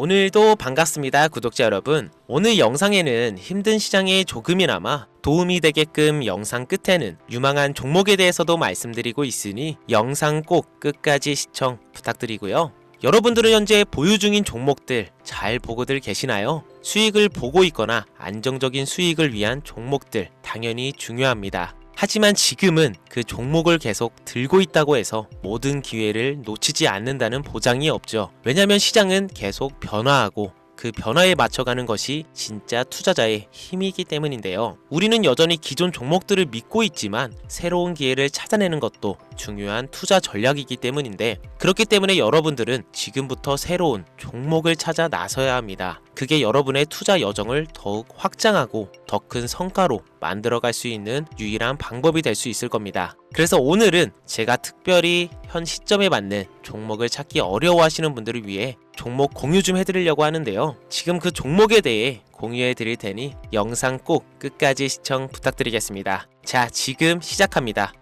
오늘도 반갑습니다, 구독자 여러분. 오늘 영상에는 힘든 시장에 조금이나마 도움이 되게끔 영상 끝에는 유망한 종목에 대해서도 말씀드리고 있으니 영상 꼭 끝까지 시청 부탁드리고요. 여러분들은 현재 보유 중인 종목들 잘 보고들 계시나요? 수익을 보고 있거나 안정적인 수익을 위한 종목들 당연히 중요합니다. 하지만 지금은 그 종목을 계속 들고 있다고 해서 모든 기회를 놓치지 않는다는 보장이 없죠. 왜냐하면 시장은 계속 변화하고 그 변화에 맞춰가는 것이 진짜 투자자의 힘이기 때문인데요. 우리는 여전히 기존 종목들을 믿고 있지만 새로운 기회를 찾아내는 것도 중요한 투자 전략이기 때문인데, 그렇기 때문에 여러분들은 지금부터 새로운 종목을 찾아 나서야 합니다. 그게 여러분의 투자 여정을 더욱 확장하고 더 큰 성과로 만들어갈 수 있는 유일한 방법이 될 수 있을 겁니다. 그래서 오늘은 제가 특별히 현 시점에 맞는 종목을 찾기 어려워하시는 분들을 위해 종목 공유 좀 해드리려고 하는데요. 지금 그 종목에 대해 공유해 드릴 테니 영상 꼭 끝까지 시청 부탁드리겠습니다. 자, 지금 시작합니다.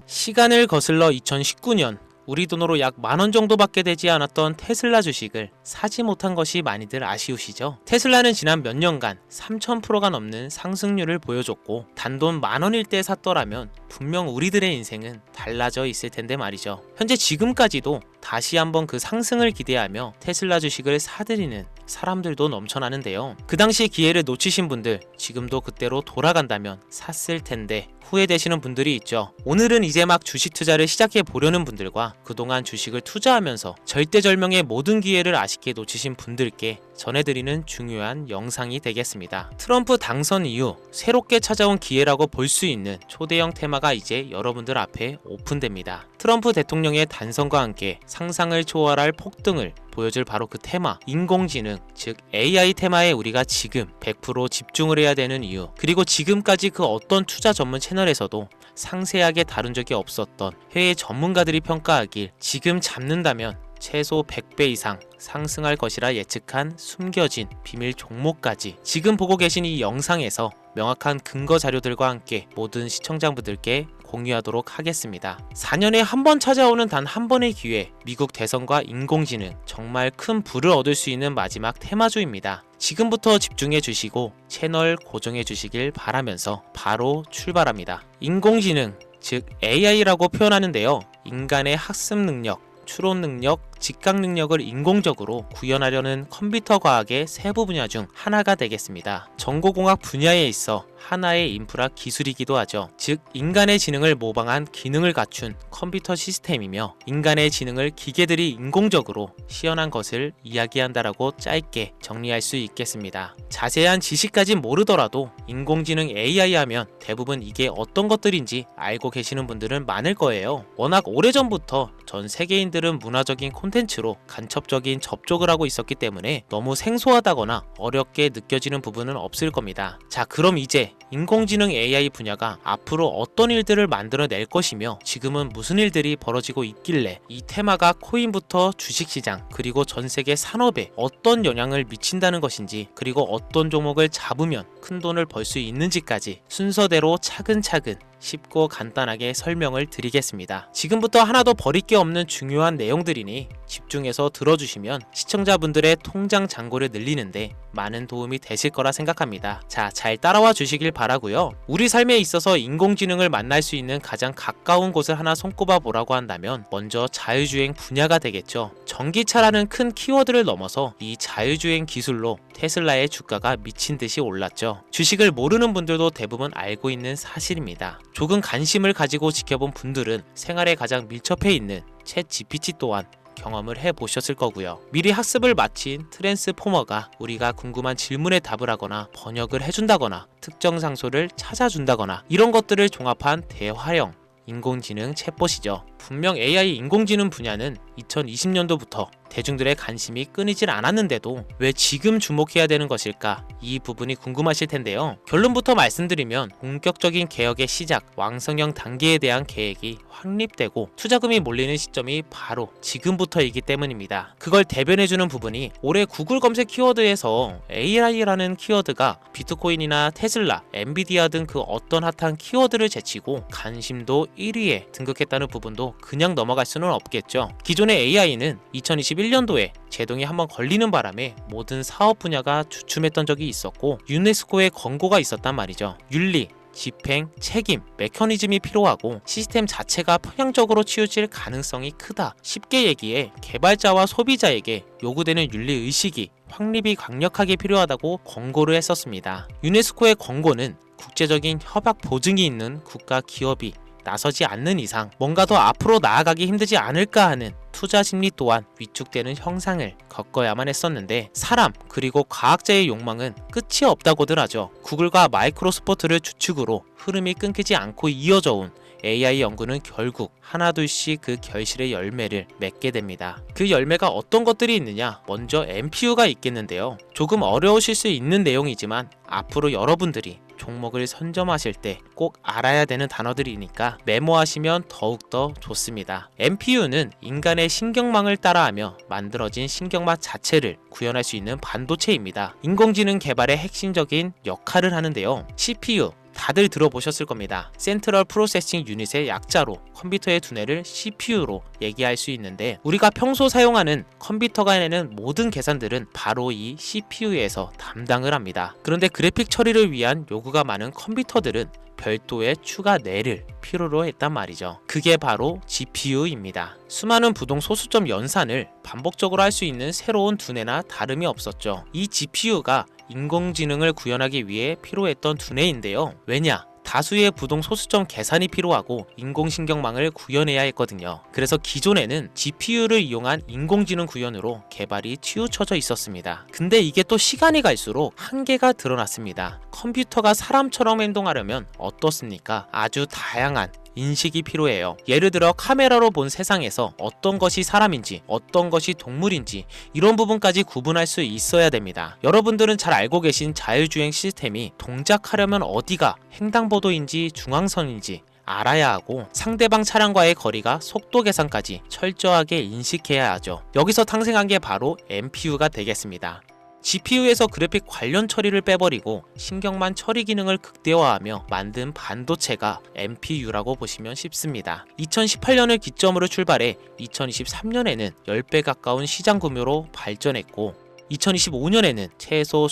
시간을 거슬러 2019년 우리 돈으로 약 10,000원 정도밖에 되지 않았던 테슬라 주식을 사지 못한 것이 많이들 아쉬우시죠? 테슬라는 지난 몇 년간 3000%가 넘는 상승률을 보여줬고, 단돈 10,000원일 때 샀더라면 분명 우리들의 인생은 달라져 있을 텐데 말이죠. 현재 지금까지도 다시 한번 그 상승을 기대하며 테슬라 주식을 사들이는 사람들도 넘쳐나는데요. 그 당시 기회를 놓치신 분들 지금도 그때로 돌아간다면 샀을 텐데 후회되시는 분들이 있죠. 오늘은 이제 막 주식 투자를 시작해 보려는 분들과 그동안 주식을 투자하면서 절대절명의 모든 기회를 아쉽게 놓치신 분들께 전해드리는 중요한 영상이 되겠습니다. 트럼프 당선 이후 새롭게 찾아온 기회라고 볼 수 있는 초대형 테마가 이제 여러분들 앞에 오픈됩니다. 트럼프 대통령의 단선과 함께 상상을 초월할 폭등을 보여줄 바로 그 테마, 인공지능, 즉 AI 테마에 우리가 지금 100% 집중을 해야 되는 이유, 그리고 지금까지 그 어떤 투자 전문 채널에서도 상세하게 다룬 적이 없었던 해외 전문가들이 평가하길 지금 잡는다면 최소 100배 이상 상승할 것이라 예측한 숨겨진 비밀 종목까지 지금 보고 계신 이 영상에서 명확한 근거 자료들과 함께 모든 시청자분들께 공유하도록 하겠습니다. 4년에 한 번 찾아오는 단 한 번의 기회, 미국 대선과 인공지능, 정말 큰 부를 얻을 수 있는 마지막 테마주입니다. 지금부터 집중해 주시고 채널 고정해 주시길 바라면서 바로 출발합니다. 인공지능, 즉 AI라고 표현하는데요. 인간의 학습 능력, 추론 능력, 직각 능력을 인공적으로 구현하려는 컴퓨터 과학의 세부 분야 중 하나가 되겠습니다. 정보공학 분야에 있어 하나의 인프라 기술이기도 하죠. 즉 인간의 지능을 모방한 기능을 갖춘 컴퓨터 시스템이며, 인간의 지능을 기계들이 인공적으로 시연한 것을 이야기한다라고 짧게 정리할 수 있겠습니다. 자세한 지식까진 모르더라도 인공지능 AI 하면 대부분 이게 어떤 것들인지 알고 계시는 분들은 많을 거예요. 워낙 오래전부터 전 세계인들은 문화적인 콘텐츠로 간접적인 접촉을 하고 있었기 때문에 너무 생소하다거나 어렵게 느껴지는 부분은 없을 겁니다. 자, 그럼 이제 인공지능 AI 분야가 앞으로 어떤 일들을 만들어낼 것이며 지금은 무슨 일들이 벌어지고 있길래 이 테마가 코인부터 주식시장 그리고 전 세계 산업에 어떤 영향을 미친다는 것인지, 그리고 어떤 종목을 잡으면 큰 돈을 벌 수 있는지까지 순서대로 차근차근 쉽고 간단하게 설명을 드리겠습니다. 지금부터 하나도 버릴 게 없는 중요한 내용들이니 집중해서 들어주시면 시청자분들의 통장 잔고를 늘리는데 많은 도움이 되실 거라 생각합니다. 자, 잘 따라와 주시길 바라고요. 우리 삶에 있어서 인공지능을 만날 수 있는 가장 가까운 곳을 하나 손꼽아 보라고 한다면 먼저 자율주행 분야가 되겠죠. 전기차라는 큰 키워드를 넘어서 이 자율주행 기술로 테슬라의 주가가 미친 듯이 올랐죠. 주식을 모르는 분들도 대부분 알고 있는 사실입니다. 조금 관심을 가지고 지켜본 분들은 생활에 가장 밀접해 있는 챗 GPT 또한 경험을 해보셨을 거고요. 미리 학습을 마친 트랜스포머가 우리가 궁금한 질문에 답을 하거나 번역을 해준다거나 특정 장소를 찾아준다거나 이런 것들을 종합한 대화형 인공지능 챗봇이죠. 분명 AI 인공지능 분야는 2020년도부터 대중들의 관심이 끊이질 않았는데도 왜 지금 주목해야 되는 것일까? 이 부분이 궁금하실 텐데요. 결론부터 말씀드리면 본격적인 개혁의 시작, 왕성형 단계에 대한 계획이 확립되고 투자금이 몰리는 시점이 바로 지금부터이기 때문입니다. 그걸 대변해주는 부분이 올해 구글 검색 키워드에서 AI라는 키워드가 비트코인이나 테슬라, 엔비디아 등 그 어떤 핫한 키워드를 제치고 관심도 1위에 등극했다는 부분도 한다고 그냥 넘어갈 수는 없겠죠. 기존의 AI는 2021년도에 제동이 한번 걸리는 바람에 모든 사업 분야가 주춤했던 적이 있었고 유네스코의 권고가 있었단 말이죠. 윤리, 집행, 책임, 메커니즘이 필요하고 시스템 자체가 편향적으로 치우칠 가능성이 크다. 쉽게 얘기해 개발자와 소비자에게 요구되는 윤리의식이 확립이 강력하게 필요하다고 권고를 했었습니다. 유네스코의 권고는 국제적인 협약 보증이 있는 국가 기업이 나서지 않는 이상 뭔가 더 앞으로 나아가기 힘들지 않을까 하는 투자 심리 또한 위축되는 형상을 겪어야만 했었는데 사람 그리고 과학자의 욕망은 끝이 없다고들 하죠. 구글과 마이크로소프트를 주축으로 흐름이 끊기지 않고 이어져 온 AI 연구는 결국 하나둘씩 그 결실의 열매를 맺게 됩니다. 그 열매가 어떤 것들이 있느냐? 먼저 NPU가 있겠는데요. 조금 어려우실 수 있는 내용이지만 앞으로 여러분들이 종목을 선점하실 때 꼭 알아야 되는 단어들이니까 메모하시면 더욱더 좋습니다. NPU는 인간의 신경망을 따라하며 만들어진 신경망 자체를 구현할 수 있는 반도체입니다. 인공지능 개발의 핵심적인 역할을 하는데요. CPU 다들 들어보셨을 겁니다. 센트럴 프로세싱 유닛의 약자로 컴퓨터의 두뇌를 CPU로 얘기할 수 있는데 우리가 평소 사용하는 컴퓨터가 내는 모든 계산들은 바로 이 CPU에서 담당을 합니다. 그런데 그래픽 처리를 위한 요구가 많은 컴퓨터들은 별도의 추가 뇌를 필요로 했단 말이죠. 그게 바로 GPU입니다. 수많은 부동 소수점 연산을 반복적으로 할 수 있는 새로운 두뇌나 다름이 없었죠. 이 GPU가 인공지능을 구현하기 위해 필요했던 두뇌인데요. 왜냐? 다수의 부동 소수점 계산이 필요하고 인공신경망을 구현해야 했거든요. 그래서 기존에는 GPU를 이용한 인공지능 구현으로 개발이 치우쳐져 있었습니다. 근데 이게 또 시간이 갈수록 한계가 드러났습니다. 컴퓨터가 사람처럼 행동하려면 어떻습니까? 아주 다양한 인식이 필요해요. 예를 들어 카메라로 본 세상에서 어떤 것이 사람인지 어떤 것이 동물인지 이런 부분까지 구분할 수 있어야 됩니다. 여러분들은 잘 알고 계신 자율주행 시스템이 동작하려면 어디가 횡단보도인지 중앙선인지 알아야 하고 상대방 차량과의 거리가 속도 계산까지 철저하게 인식해야 하죠. 여기서 탄생한 게 바로 NPU가 되겠습니다. GPU에서 그래픽 관련 처리를 빼버리고 신경만 처리 기능을 극대화하며 만든 반도체가 NPU라고 보시면 쉽습니다. 2018년을 기점으로 출발해 2023년에는 10배 가까운 시장 규모로 발전했고 2025년에는 최소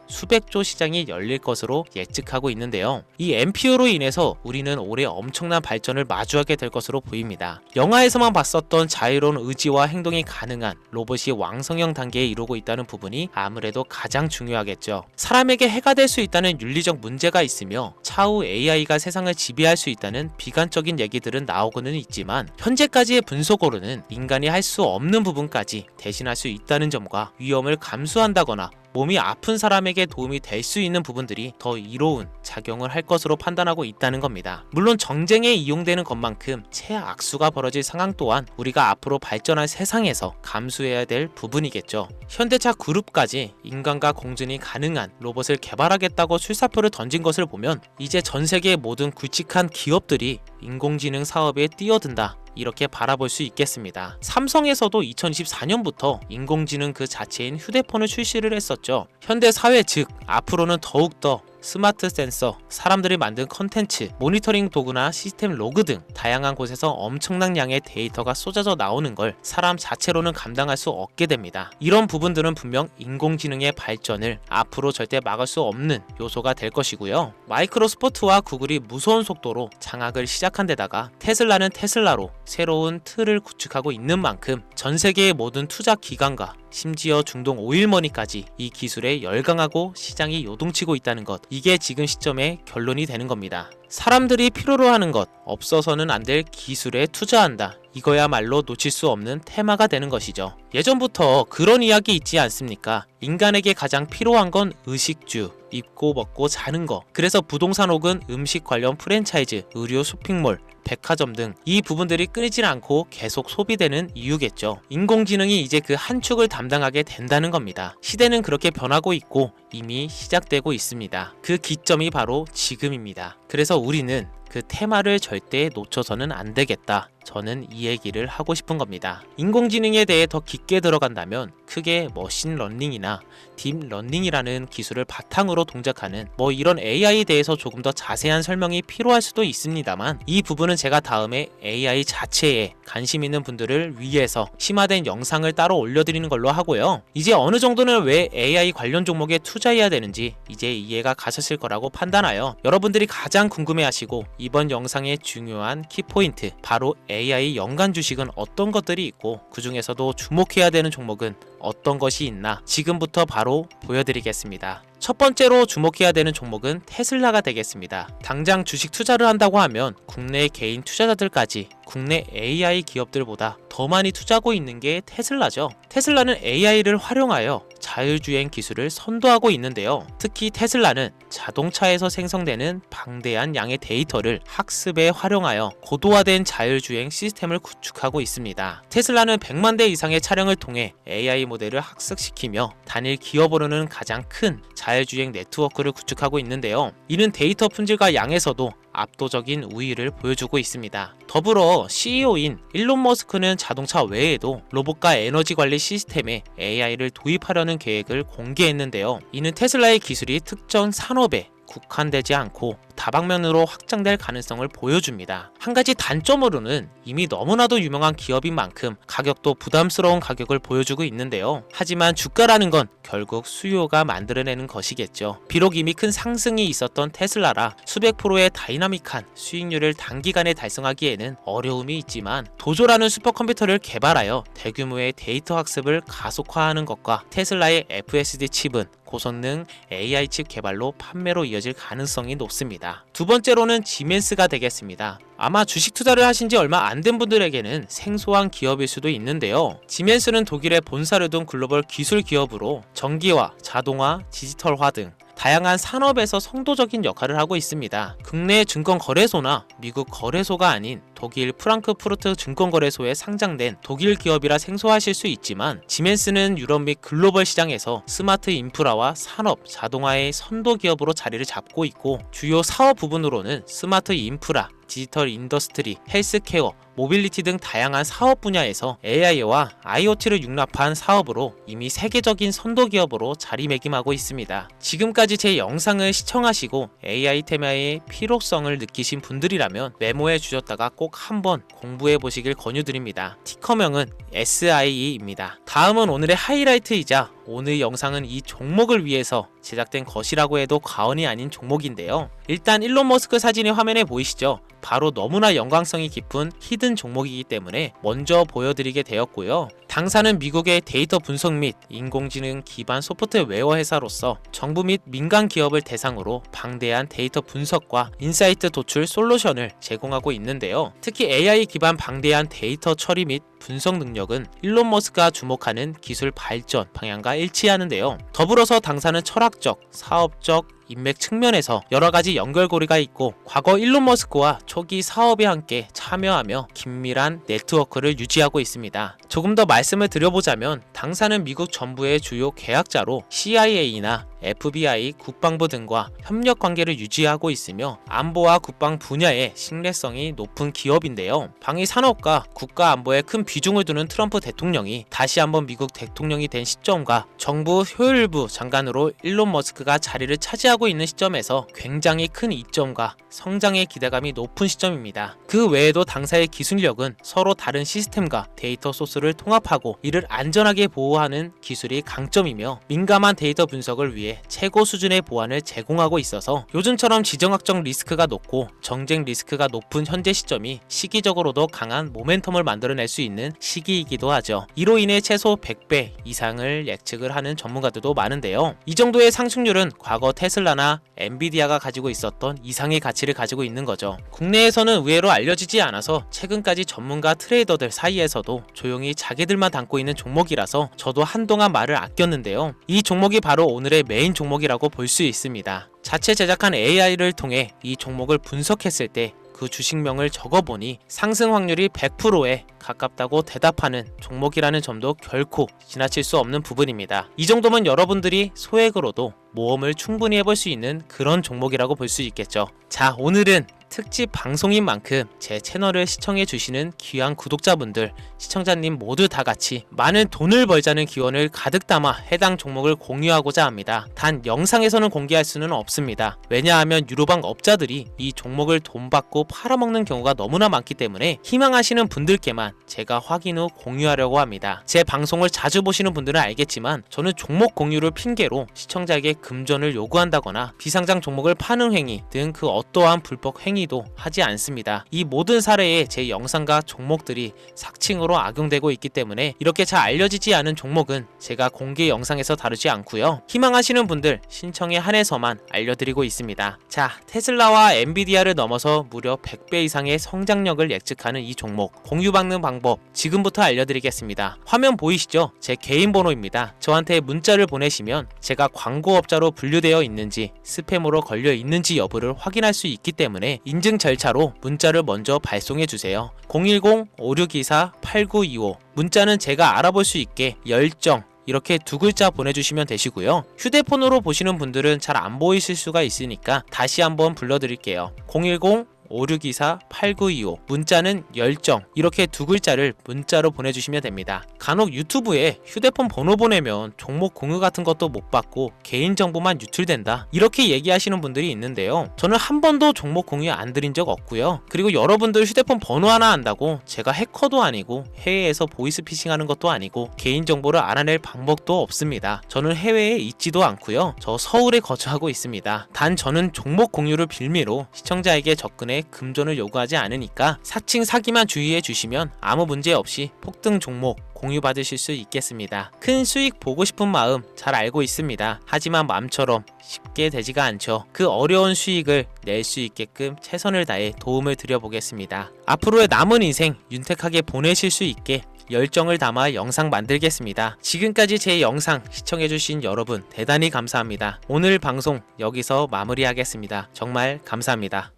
수백조 시장이 열릴 것으로 예측하고 있는데요. 이 NPU로 인해서 우리는 올해 엄청난 발전을 마주하게 될 것으로 보입니다. 영화에서만 봤었던 자유로운 의지와 행동이 가능한 로봇이 왕성형 단계에 이르고 있다는 부분이 아무래도 가장 중요하겠죠. 사람에게 해가 될 수 있다는 윤리적 문제가 있으며 차후 AI가 세상을 지배할 수 있다는 비관적인 얘기들은 나오고는 있지만 현재까지의 분석으로는 인간이 할 수 없는 부분까지 대신할 수 있다는 점과 위험을 감수한다거나 몸이 아픈 사람에게 도움이 될 수 있는 부분들이 더 이로운 작용을 할 것으로 판단하고 있다는 겁니다. 물론 정쟁에 이용되는 것만큼 최악수가 벌어질 상황 또한 우리가 앞으로 발전할 세상에서 감수해야 될 부분이겠죠. 현대차 그룹까지 인간과 공존이 가능한 로봇을 개발하겠다고 출사표를 던진 것을 보면 이제 전 세계의 모든 굵직한 기업들이 인공지능 사업에 뛰어든다, 이렇게 바라볼 수 있겠습니다. 삼성에서도 2024년부터 인공지능 그 자체인 휴대폰을 출시를 했었죠. 현대 사회 즉 앞으로는 더욱더 스마트 센서, 사람들이 만든 컨텐츠, 모니터링 도구나 시스템 로그 등 다양한 곳에서 엄청난 양의 데이터가 쏟아져 나오는 걸 사람 자체로는 감당할 수 없게 됩니다. 이런 부분들은 분명 인공지능의 발전을 앞으로 절대 막을 수 없는 요소가 될 것이고요. 마이크로소프트와 구글이 무서운 속도로 장악을 시작한 데다가 테슬라는 테슬라로 새로운 틀을 구축하고 있는 만큼 전 세계의 모든 투자 기관과 심지어 중동 오일머니까지 이 기술에 열광하고 시장이 요동치고 있다는 것, 이게 지금 시점의 결론이 되는 겁니다. 사람들이 필요로 하는 것, 없어서는 안 될 기술에 투자한다, 이거야말로 놓칠 수 없는 테마가 되는 것이죠. 예전부터 그런 이야기 있지 않습니까? 인간에게 가장 필요한 건 의식주, 입고 먹고 자는 거. 그래서 부동산 혹은 음식 관련 프랜차이즈, 의료 쇼핑몰, 백화점 등 이 부분들이 끊이질 않고 계속 소비되는 이유겠죠. 인공지능이 이제 그 한 축을 담당하게 된다는 겁니다. 시대는 그렇게 변하고 있고 이미 시작되고 있습니다. 그 기점이 바로 지금입니다. 그래서 우리는 그 테마를 절대 놓쳐서는 안 되겠다. 저는 이 얘기를 하고 싶은 겁니다. 인공지능에 대해 더 깊게 들어간다면 크게 머신러닝이나 딥러닝이라는 기술을 바탕으로 동작하는 이런 AI에 대해서 조금 더 자세한 설명이 필요할 수도 있습니다만, 이 부분은 제가 다음에 AI 자체에 관심 있는 분들을 위해서 심화된 영상을 따로 올려드리는 걸로 하고요. 이제 어느 정도는 왜 AI 관련 종목에 투자해야 되는지 이제 이해가 가셨을 거라고 판단하여 여러분들이 가장 궁금해하시고 이번 영상의 중요한 키포인트, 바로 AI 연간 주식은 어떤 것들이 있고 그 중에서도 주목해야 되는 종목은 어떤 것이 있나 지금부터 바로 보여드리겠습니다. 첫 번째로 주목해야 되는 종목은 테슬라가 되겠습니다. 당장 주식 투자를 한다고 하면 국내 개인 투자자들까지 국내 AI 기업들보다 더 많이 투자하고 있는 게 테슬라죠. 테슬라는 AI를 활용하여 자율주행 기술을 선도하고 있는데요. 특히 테슬라는 자동차에서 생성되는 방대한 양의 데이터를 학습에 활용하여 고도화된 자율주행 시스템을 구축하고 있습니다. 테슬라는 100만 대 이상의 차량을 통해 AI 모델을 학습시키며 단일 기업으로는 가장 큰 자율주행 네트워크를 구축하고 있는데요. 이는 데이터 품질과 양에서도 압도적인 우위를 보여주고 있습니다. 더불어 CEO인 일론 머스크는 자동차 외에도 로봇과 에너지 관리 시스템에 AI를 도입하려는 계획을 공개했는데요. 이는 테슬라의 기술이 특정 산업에 국한되지 않고 다방면으로 확장될 가능성을 보여줍니다. 한 가지 단점으로는 이미 너무나도 유명한 기업인 만큼 가격도 부담스러운 가격을 보여주고 있는데요. 하지만 주가라는 건 결국 수요가 만들어내는 것이겠죠. 비록 이미 큰 상승이 있었던 테슬라라 수백 프로의 다이나믹한 수익률을 단기간에 달성하기에는 어려움이 있지만, 도조라는 슈퍼컴퓨터를 개발하여 대규모의 데이터 학습을 가속화하는 것과 테슬라의 FSD 칩은 고성능 AI 칩 개발로 판매로 이어질 가능성이 높습니다. 두 번째로는 지멘스가 되겠습니다. 아마 주식 투자를 하신 지 얼마 안 된 분들에게는 생소한 기업일 수도 있는데요. 지멘스는 독일의 본사를 둔 글로벌 기술 기업으로 전기화, 자동화, 디지털화 등 다양한 산업에서 선도적인 역할을 하고 있습니다. 국내 증권거래소나 미국 거래소가 아닌 독일 프랑크푸르트 증권거래소에 상장된 독일 기업이라 생소하실 수 있지만, 지멘스는 유럽 및 글로벌 시장에서 스마트 인프라와 산업, 자동화의 선도 기업으로 자리를 잡고 있고, 주요 사업 부분으로는 스마트 인프라, 디지털 인더스트리, 헬스케어, 모빌리티 등 다양한 사업 분야에서 AI와 IoT를 융합한 사업으로 이미 세계적인 선도 기업으로 자리매김하고 있습니다. 지금까지 제 영상을 시청하시고 AI 테마의 필요성을 느끼신 분들이라면 메모해 주셨다가 꼭 한번 공부해 보시길 권유드립니다. 티커명은 SIE입니다. 다음은 오늘의 하이라이트이자 오늘 영상은 이 종목을 위해서 제작된 것이라고 해도 과언이 아닌 종목인데요. 일단 일론 머스크 사진이 화면에 보이시죠? 바로 너무나 연관성이 깊은 히든 종목이기 때문에 먼저 보여드리게 되었고요. 당사는 미국의 데이터 분석 및 인공지능 기반 소프트웨어 회사로서 정부 및 민간 기업을 대상으로 방대한 데이터 분석과 인사이트 도출 솔루션을 제공하고 있는데요. 특히 AI 기반 방대한 데이터 처리 및 분석 능력은 일론 머스크가 주목하는 기술 발전 방향과 일치하는데요. 더불어서 당사는 철학적, 사업적, 인맥 측면에서 여러가지 연결고리가 있고, 과거 일론 머스크와 초기 사업에 함께 참여하며 긴밀한 네트워크를 유지하고 있습니다. 조금 더 말씀을 드려보자면, 당사는 미국 정부의 주요 계약자로 CIA나 FBI, 국방부 등과 협력 관계를 유지하고 있으며 안보와 국방 분야의 신뢰성이 높은 기업인데요. 방위 산업과 국가 안보에 큰 비중을 두는 트럼프 대통령이 다시 한번 미국 대통령이 된 시점과 정부 효율부 장관으로 일론 머스크가 자리를 차지하고 있는 시점에서 굉장히 큰 이점과 성장의 기대감이 높은 시점입니다. 그 외에도 당사의 기술력은 서로 다른 시스템과 데이터 소스를 통합하고 이를 안전하게 보호하는 기술이 강점이며, 민감한 데이터 분석을 위해 최고 수준의 보안을 제공하고 있어서 요즘처럼 지정학적 리스크가 높고 정쟁 리스크가 높은 현재 시점이 시기적으로도 강한 모멘텀을 만들어낼 수 있는 시기이기도 하죠. 이로 인해 최소 100배 이상을 예측을 하는 전문가들도 많은데요. 이 정도의 상승률은 과거 테슬라나 엔비디아가 가지고 있었던 이상의 가치를 가지고 있는 거죠. 국내에서는 의외로 알려지지 않아서 최근까지 전문가 트레이더들 사이에서도 조용히 자기들만 담고 있는 종목이라서 저도 한동안 말을 아꼈는데요. 이 종목이 바로 오늘의 메인 종목이라고 볼 수 있습니다. 자체 제작한 AI를 통해 이 종목을 분석했을 때 그 주식명을 적어보니 상승 확률이 100%에 가깝다고 대답하는 종목이라는 점도 결코 지나칠 수 없는 부분입니다. 이 정도면 여러분들이 소액으로도 모험을 충분히 해볼 수 있는 그런 종목이라고 볼 수 있겠죠. 자, 오늘은 특집 방송인 만큼 제 채널을 시청해주시는 귀한 구독자분들, 시청자님 모두 다 같이 많은 돈을 벌자는 기원을 가득 담아 해당 종목을 공유하고자 합니다. 단 영상에서는 공개할 수는 없습니다. 왜냐하면 유로방 업자들이 이 종목을 돈 받고 팔아먹는 경우가 너무나 많기 때문에 희망하시는 분들께만 제가 확인 후 공유하려고 합니다. 제 방송을 자주 보시는 분들은 알겠지만 저는 종목 공유를 핑계로 시청자에게 금전을 요구한다거나 비상장 종목을 파는 행위 등 그 어떠한 불법 행위도 하지 않습니다. 이 모든 사례에 제 영상과 종목들이 삭칭으로 악용되고 있기 때문에 이렇게 잘 알려지지 않은 종목은 제가 공개 영상에서 다루지 않고요. 희망하시는 분들 신청에 한해서만 알려드리고 있습니다. 자, 테슬라와 엔비디아를 넘어서 무려 100배 이상의 성장력을 예측하는 이 종목 공유받는 방법 지금부터 알려드리겠습니다. 화면 보이시죠? 제 개인 번호입니다. 저한테 문자를 보내시면 제가 광고업자로 분류되어 있는지 스팸으로 걸려 있는지 여부를 확인할 수 있기 때문에 인증 절차로 문자를 먼저 발송해 주세요. 010-5624-8925 문자는 제가 알아볼 수 있게 열정 이렇게 두 글자 보내주시면 되시고요. 휴대폰으로 보시는 분들은 잘 안 보이실 수가 있으니까 다시 한번 불러드릴게요. 010-5624-8925 문자는 열정 이렇게 두 글자를 문자로 보내주시면 됩니다. 간혹 유튜브에 휴대폰 번호 보내면 종목 공유 같은 것도 못 받고 개인정보만 유출된다 이렇게 얘기하시는 분들이 있는데요. 저는 한 번도 종목 공유 안 드린 적 없고요. 그리고 여러분들 휴대폰 번호 하나 안다고 제가 해커도 아니고 해외에서 보이스피싱 하는 것도 아니고 개인정보를 알아낼 방법도 없습니다. 저는 해외에 있지도 않고요. 저 서울에 거주하고 있습니다. 단 저는 종목 공유를 빌미로 시청자에게 접근해 금전을 요구하지 않으니까 사칭 사기만 주의해 주시면 아무 문제 없이 폭등 종목 공유받으실 수 있겠습니다. 큰 수익 보고 싶은 마음 잘 알고 있습니다. 하지만 마음처럼 쉽게 되지가 않죠. 그 어려운 수익을 낼 수 있게끔 최선을 다해 도움을 드려보겠습니다. 앞으로의 남은 인생 윤택하게 보내실 수 있게 열정을 담아 영상 만들겠습니다. 지금까지 제 영상 시청해주신 여러분 대단히 감사합니다. 오늘 방송 여기서 마무리하겠습니다. 정말 감사합니다.